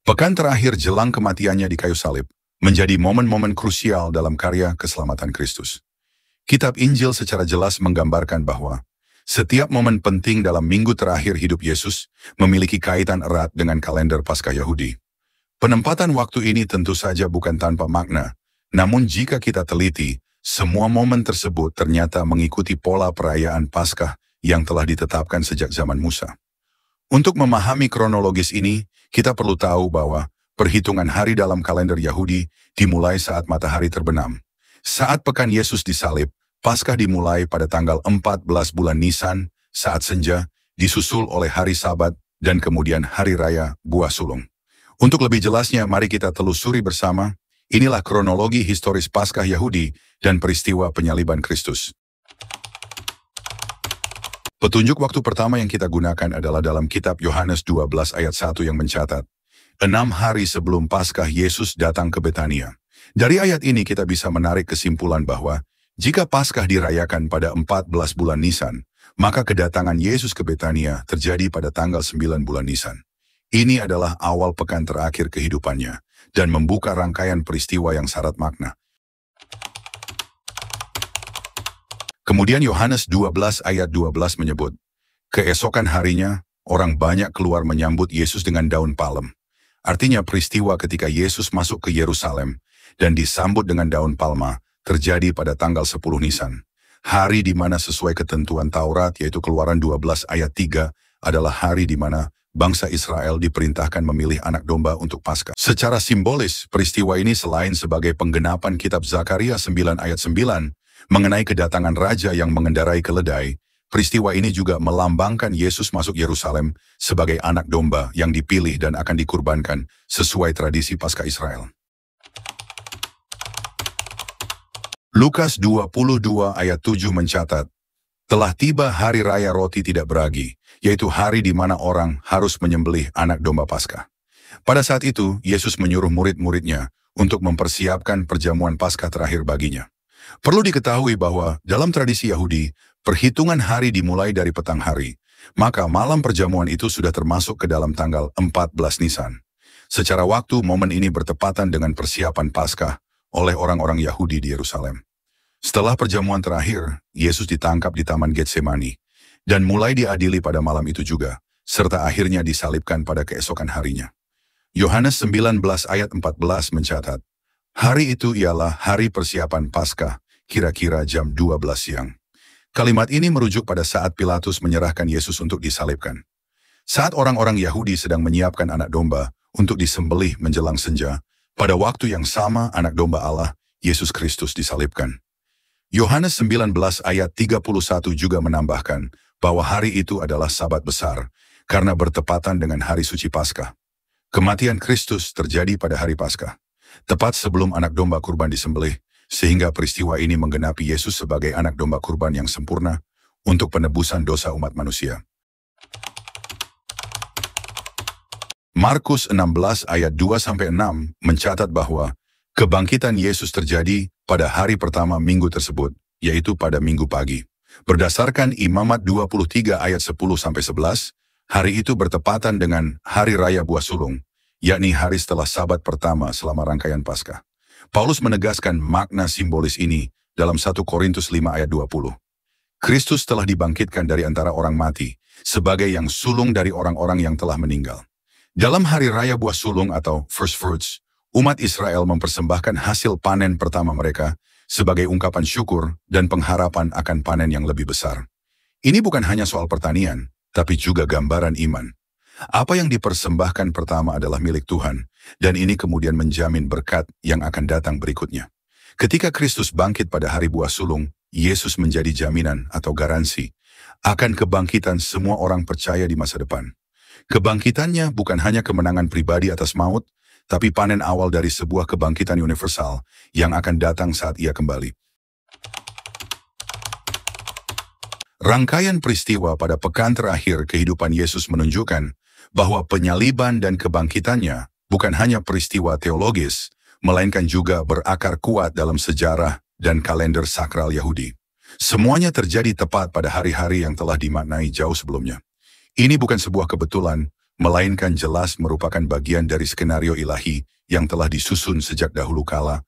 Pekan terakhir jelang kematiannya di kayu salib menjadi momen-momen krusial dalam karya keselamatan Kristus. Kitab Injil secara jelas menggambarkan bahwa setiap momen penting dalam minggu terakhir hidup Yesus memiliki kaitan erat dengan kalender Paskah Yahudi. Penempatan waktu ini tentu saja bukan tanpa makna, namun jika kita teliti, semua momen tersebut ternyata mengikuti pola perayaan Paskah yang telah ditetapkan sejak zaman Musa. Untuk memahami kronologis ini, kita perlu tahu bahwa perhitungan hari dalam kalender Yahudi dimulai saat matahari terbenam. Saat pekan Yesus disalib, Paskah dimulai pada tanggal 14 bulan Nisan, saat senja, disusul oleh hari Sabat, dan kemudian hari raya Buah Sulung. Untuk lebih jelasnya, mari kita telusuri bersama, inilah kronologi historis Paskah Yahudi dan peristiwa penyaliban Kristus. Petunjuk waktu pertama yang kita gunakan adalah dalam kitab Yohanes 12 ayat 1 yang mencatat, 6 hari sebelum Paskah Yesus datang ke Betania. Dari ayat ini kita bisa menarik kesimpulan bahwa, jika Paskah dirayakan pada 14 bulan Nisan, maka kedatangan Yesus ke Betania terjadi pada tanggal 9 bulan Nisan. Ini adalah awal pekan terakhir kehidupannya, dan membuka rangkaian peristiwa yang syarat makna. Kemudian Yohanes 12 ayat 12 menyebut, keesokan harinya, orang banyak keluar menyambut Yesus dengan daun palem. Artinya peristiwa ketika Yesus masuk ke Yerusalem dan disambut dengan daun palma terjadi pada tanggal 10 Nisan. Hari di mana sesuai ketentuan Taurat yaitu Keluaran 12 ayat 3 adalah hari di mana bangsa Israel diperintahkan memilih anak domba untuk Paskah. Secara simbolis, peristiwa ini selain sebagai penggenapan kitab Zakaria 9 ayat 9, mengenai kedatangan raja yang mengendarai keledai, peristiwa ini juga melambangkan Yesus masuk Yerusalem sebagai anak domba yang dipilih dan akan dikurbankan sesuai tradisi Paskah Israel. Lukas 22 ayat 7 mencatat, telah tiba hari raya roti tidak beragi, yaitu hari di mana orang harus menyembelih anak domba Paskah. Pada saat itu, Yesus menyuruh murid-muridnya untuk mempersiapkan perjamuan Paskah terakhir baginya. Perlu diketahui bahwa dalam tradisi Yahudi, perhitungan hari dimulai dari petang hari, maka malam perjamuan itu sudah termasuk ke dalam tanggal 14 Nisan. Secara waktu, momen ini bertepatan dengan persiapan Paskah oleh orang-orang Yahudi di Yerusalem. Setelah perjamuan terakhir, Yesus ditangkap di Taman Getsemani, dan mulai diadili pada malam itu juga, serta akhirnya disalibkan pada keesokan harinya. Yohanes 19 ayat 14 mencatat, hari itu ialah hari persiapan Paskah, kira-kira jam 12 siang. Kalimat ini merujuk pada saat Pilatus menyerahkan Yesus untuk disalibkan. Saat orang-orang Yahudi sedang menyiapkan anak domba untuk disembelih menjelang senja, pada waktu yang sama anak domba Allah, Yesus Kristus disalibkan. Yohanes 19 ayat 31 juga menambahkan bahwa hari itu adalah Sabat besar, karena bertepatan dengan hari suci Paskah. Kematian Kristus terjadi pada hari Paskah, tepat sebelum anak domba kurban disembelih, sehingga peristiwa ini menggenapi Yesus sebagai anak domba kurban yang sempurna untuk penebusan dosa umat manusia. Markus 16 ayat 2-6 mencatat bahwa kebangkitan Yesus terjadi pada hari pertama minggu tersebut, yaitu pada minggu pagi. Berdasarkan Imamat 23 ayat 10-11, hari itu bertepatan dengan hari raya Buah Sulung, yakni hari setelah Sabat pertama selama rangkaian Paskah. Paulus menegaskan makna simbolis ini dalam 1 Korintus 5 ayat 20. Kristus telah dibangkitkan dari antara orang mati, sebagai yang sulung dari orang-orang yang telah meninggal. Dalam hari raya Buah Sulung atau First Fruits, umat Israel mempersembahkan hasil panen pertama mereka sebagai ungkapan syukur dan pengharapan akan panen yang lebih besar. Ini bukan hanya soal pertanian, tapi juga gambaran iman. Apa yang dipersembahkan pertama adalah milik Tuhan, dan ini kemudian menjamin berkat yang akan datang berikutnya. Ketika Kristus bangkit pada hari Buah Sulung, Yesus menjadi jaminan atau garansi akan kebangkitan semua orang percaya di masa depan. Kebangkitannya bukan hanya kemenangan pribadi atas maut, tapi panen awal dari sebuah kebangkitan universal yang akan datang saat Ia kembali. Rangkaian peristiwa pada pekan terakhir kehidupan Yesus menunjukkan bahwa penyaliban dan kebangkitannya bukan hanya peristiwa teologis, melainkan juga berakar kuat dalam sejarah dan kalender sakral Yahudi. Semuanya terjadi tepat pada hari-hari yang telah dimaknai jauh sebelumnya. Ini bukan sebuah kebetulan, melainkan jelas merupakan bagian dari skenario ilahi yang telah disusun sejak dahulu kala